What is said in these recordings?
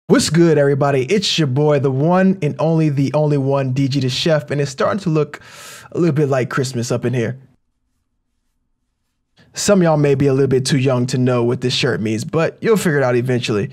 What's good, everybody? It's your boy, the one and only, the only one, DG the Chef, and it's starting to look a little bit like Christmas up in here. Some of y'all may be a little bit too young to know what this shirt means, but you'll figure it out eventually.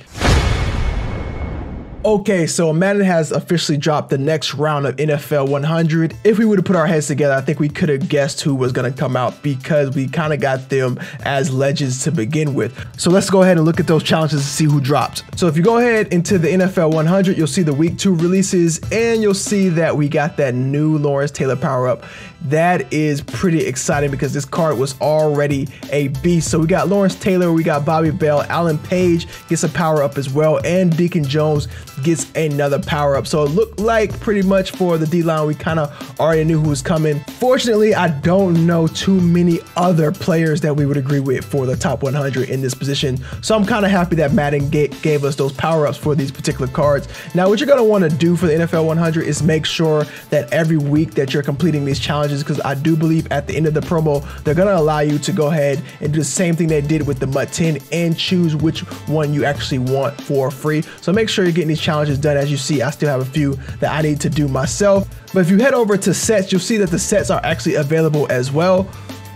Okay, so Madden has officially dropped the next round of NFL 100. If we would have put our heads together, I think we could have guessed who was going to come out because we kind of got them as legends to begin with. So let's go ahead and look at those challenges to see who dropped. So if you go ahead into the NFL 100, you'll see the week 2 releases and you'll see that we got that new Lawrence Taylor power up. That is pretty exciting because this card was already a beast. So we got Lawrence Taylor, we got Bobby Bell, Alan Page gets a power up as well, and Deacon Jones gets another power up. So it looked like pretty much for the D-line, we kind of already knew who was coming. Fortunately, I don't know too many other players that we would agree with for the top 100 in this position. So I'm kind of happy that Madden gave us those power ups for these particular cards. Now, what you're going to want to do for the NFL 100 is make sure that every week that you're completing these challenges, because I do believe at the end of the promo, they're going to allow you to go ahead and do the same thing they did with the MUT 10 and choose which one you actually want for free. So make sure you're getting these challenges done. As you see, I still have a few that I need to do myself. But if you head over to sets, you'll see that the sets are actually available as well.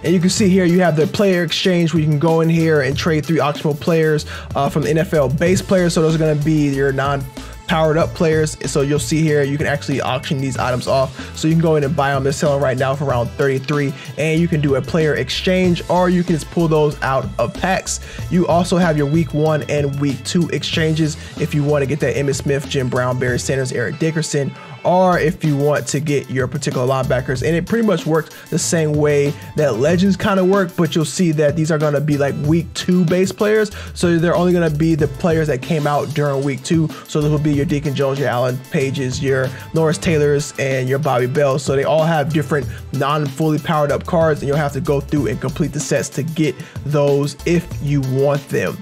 And you can see here you have the player exchange where you can go in here and trade 3 auctionable players from the NFL base players. So those are going to be your non-powered up players. So you'll see here you can actually auction these items off. So you can go in and buy them. They're selling right now for around 33, and you can do a player exchange, or you can just pull those out of packs. You also have your week 1 and week 2 exchanges if you want to get that Emmitt Smith, Jim Brown, Barry Sanders, Eric Dickerson, or if you want to get your particular linebackers. And it pretty much works the same way that Legends kind of work, but you'll see that these are going to be like week 2 base players. So they're only going to be the players that came out during week 2. So this will be your Deacon Jones, your Alan Pages, your Lawrence Taylors, and your Bobby Bell. So they all have different non-fully powered up cards, and you'll have to go through and complete the sets to get those if you want them.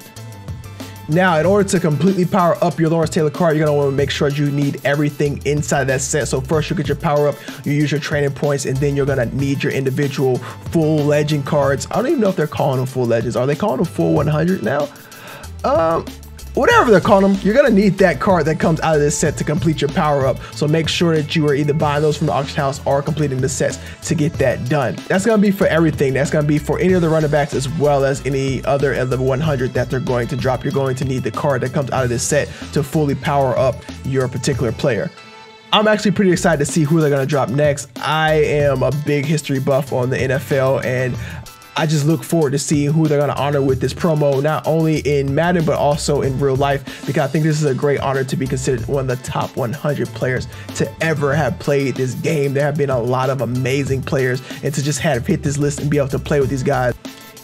Now, in order to completely power up your Lawrence Taylor card, you're going to want to make sure you need everything inside that set. So first, you get your power up, you use your training points, and then you're going to need your individual full legend cards. I don't even know if they're calling them full legends. Are they calling them full 100 now? Whatever they're calling them, you're going to need that card that comes out of this set to complete your power up. So make sure that you are either buying those from the auction house or completing the sets to get that done. That's going to be for everything. That's going to be for any of the running backs as well as any other of the 100 that they're going to drop. You're going to need the card that comes out of this set to fully power up your particular player. I'm actually pretty excited to see who they're going to drop next. I am a big history buff on the NFL, and I just look forward to seeing who they're going to honor with this promo, not only in Madden, but also in real life, because I think this is a great honor to be considered one of the top 100 players to ever have played this game. There have been a lot of amazing players, and to just have hit this list and be able to play with these guys.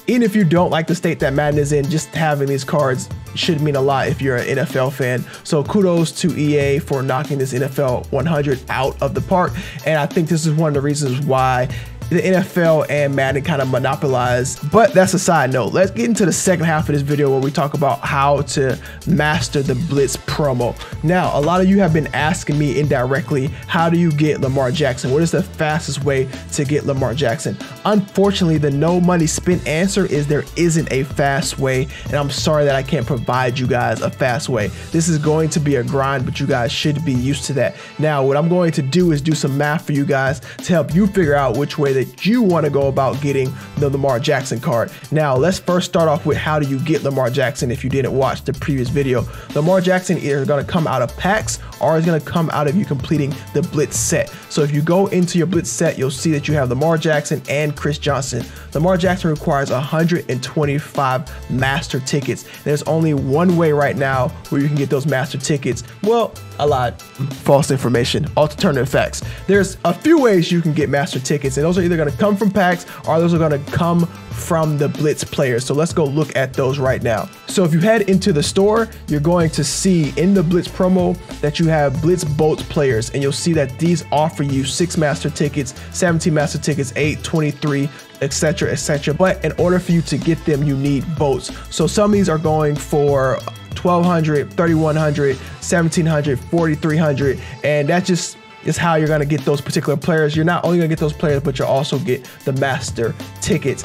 Even if you don't like the state that Madden is in, just having these cards should mean a lot if you're an NFL fan. So kudos to EA for knocking this NFL 100 out of the park. And I think this is one of the reasons why the NFL and Madden kind of monopolize. But that's a side note. Let's get into the second half of this video where we talk about how to master the Blitz promo. Now, a lot of you have been asking me indirectly, how do you get Lamar Jackson? What is the fastest way to get Lamar Jackson? Unfortunately, the no money spent answer is there isn't a fast way, and I'm sorry that I can't provide you guys a fast way. This is going to be a grind, but you guys should be used to that. Now, what I'm going to do is do some math for you guys to help you figure out which way that you want to go about getting the Lamar Jackson card. Now, let's first start off with how do you get Lamar Jackson if you didn't watch the previous video. Lamar Jackson is going to come out of packs or is going to come out of you completing the Blitz set. So if you go into your Blitz set, you'll see that you have Lamar Jackson and Chris Johnson. Lamar Jackson requires 125 master tickets. There's only one way right now where you can get those master tickets. Well, I lied. False information. Alternative facts. There's a few ways you can get master tickets, and those are either going to come from packs or those are going to come from the Blitz players. So let's go look at those right now. So if you head into the store, you're going to see in the Blitz promo that you have Blitz Bolts players, and you'll see that these offer you 6 master tickets, 17 master tickets, 8, 23, etc., etc. But in order for you to get them, you need bolts. So some of these are going for 1,200, 3,100, 1,700, 4,300, and that just is how you're going to get those particular players. You're not only going to get those players, but you'll also get the master tickets.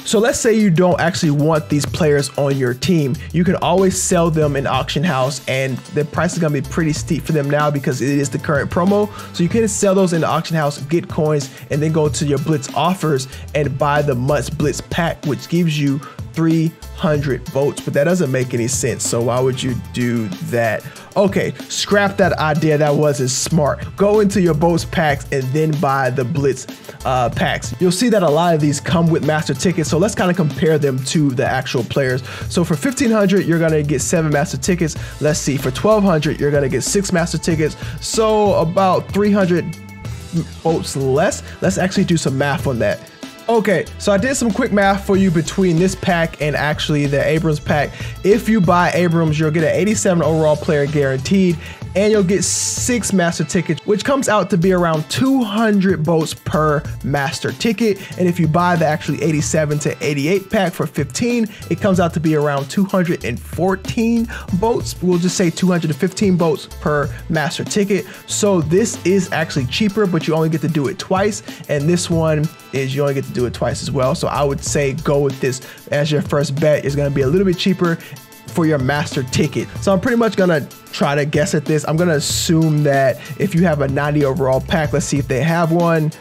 So let's say you don't actually want these players on your team. You can always sell them in auction house, and the price is going to be pretty steep for them now because it is the current promo. So you can sell those in the auction house, get coins, and then go to your Blitz offers and buy the Must Blitz pack, which gives you 300 votes, but that doesn't make any sense. So why would you do that? Okay, scrap that idea. That wasn't smart. Go into your Boats packs and then buy the Blitz packs. You'll see that a lot of these come with master tickets. So let's kind of compare them to the actual players. So for 1500, you're gonna get 7 master tickets. Let's see, for 1200, you're gonna get 6 master tickets. So about 300 votes less. Let's actually do some math on that. Okay, so I did some quick math for you between this pack and actually the Abrams pack. If you buy Abrams, you'll get an 87 overall player guaranteed, and you'll get 6 master tickets, which comes out to be around 200 votes per master ticket. And if you buy the actually 87 to 88 pack for 15, it comes out to be around 214 votes. We'll just say 215 votes per master ticket. So this is actually cheaper, but you only get to do it twice. And this one is you only get to do it twice as well. So I would say go with this as your first bet. It's gonna be a little bit cheaper for your master ticket. So I'm pretty much gonna try to guess at this. I'm gonna assume that if you have a 90 overall pack, let's see if they have one.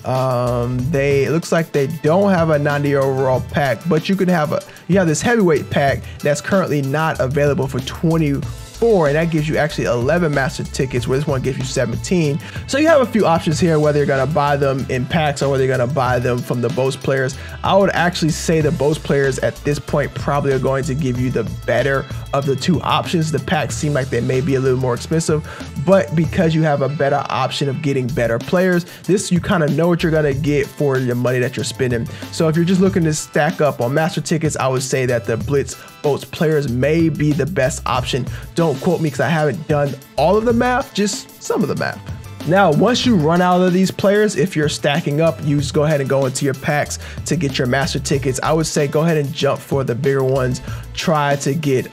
It looks like they don't have a 90 overall pack, but you have this heavyweight pack that's currently not available for 24, and that gives you actually 11 master tickets, where this one gives you 17. So you have a few options here, whether you're gonna buy them in packs or whether you're gonna buy them from the Boats players. I would actually say the Boats players at this point probably are going to give you the better of the two options. The packs seem like they may be a little more expensive, but because you have a better option of getting better players, this you kind of know what you're gonna get for your money that you're spending. So if you're just looking to stack up on master tickets, I would say that the Blitz Boats players may be the best option. Don't quote me because I haven't done all of the math, just some of the math. Now, once you run out of these players, if you're stacking up, you just go ahead and go into your packs to get your master tickets. I would say go ahead and jump for the bigger ones. Try to get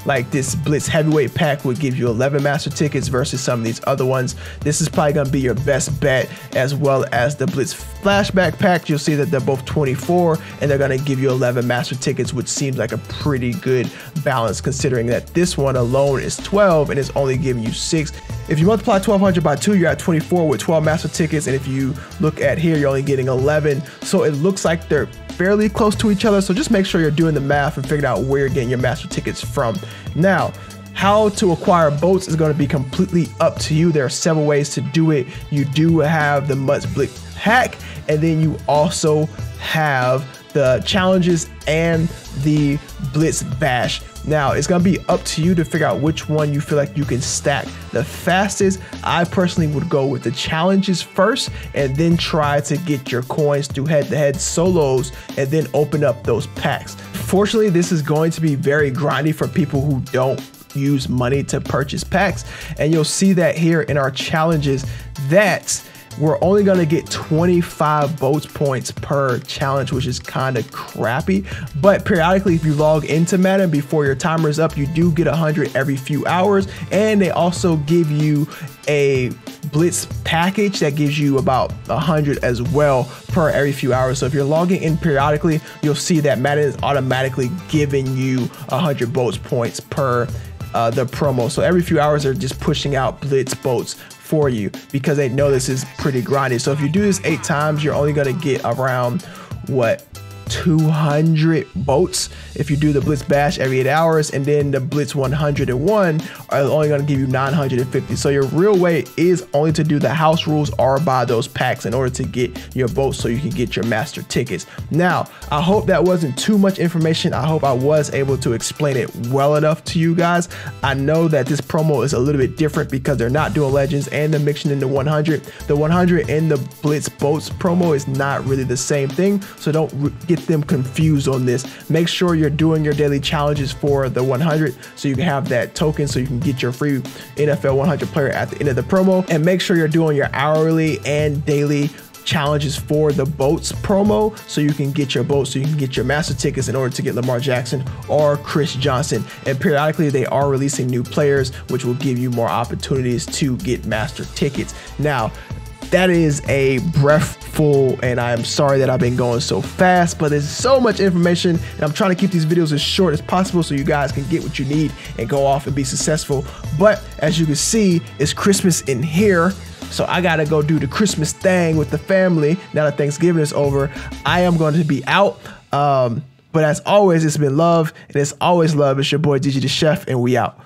like this Blitz heavyweight pack would give you 11 master tickets versus some of these other ones. This is probably gonna be your best bet, as well as the Blitz flashback pack. You'll see that they're both 24 and they're gonna give you 11 master tickets, which seems like a pretty good balance considering that this one alone is 12 and it's only giving you 6. If you multiply 1200 by 2, you're at 24 with 12 master tickets, and if you look at here, you're only getting 11. So it looks like they're fairly close to each other. So just make sure you're doing the math and figuring out where you're getting your master tickets from. Now, how to acquire boats is going to be completely up to you. There are several ways to do it. You do have the Must Blitz hack, and then you also have the challenges and the Blitz bash. Now, it's gonna be up to you to figure out which one you feel like you can stack the fastest. I personally would go with the challenges first and then try to get your coins through head-to-head solos and then open up those packs. Fortunately, this is going to be very grindy for people who don't use money to purchase packs, and you'll see that here in our challenges that we're only gonna get 25 votes points per challenge, which is kind of crappy. But periodically, if you log into Madden before your timer is up, you do get 100 every few hours. And they also give you a Blitz package that gives you about 100 as well per every few hours. So if you're logging in periodically, you'll see that Madden is automatically giving you 100 votes points per the promo. So every few hours they're just pushing out Blitz boats for you because they know this is pretty grindy. So if you do this 8 times, you're only gonna get around what, 200 votes if you do the Blitz bash every 8 hours, and then the Blitz 101 are only going to give you 950. So your real way is only to do the house rules or buy those packs in order to get your votes so you can get your master tickets. Now, I hope that wasn't too much information. I hope I was able to explain it well enough to you guys. I know that this promo is a little bit different because they're not doing legends and they're mixing in the 100. The 100 and the Blitz boats promo is not really the same thing, so don't get them confused on this. Make sure you're doing your daily challenges for the 100 so you can have that token so you can get your free NFL 100 player at the end of the promo, and make sure you're doing your hourly and daily challenges for the boats promo so you can get your boats, so you can get your master tickets in order to get Lamar Jackson or Chris Johnson. And periodically they are releasing new players which will give you more opportunities to get master tickets. Now, That is a breathful, and I am sorry that I've been going so fast, but there's so much information, and I'm trying to keep these videos as short as possible so you guys can get what you need and go off and be successful. But as you can see, it's Christmas in here, so I gotta go do the Christmas thing with the family now that Thanksgiving is over. I am going to be out, but as always, it's been love, and it's always love. It's your boy DG the Chef, and we out.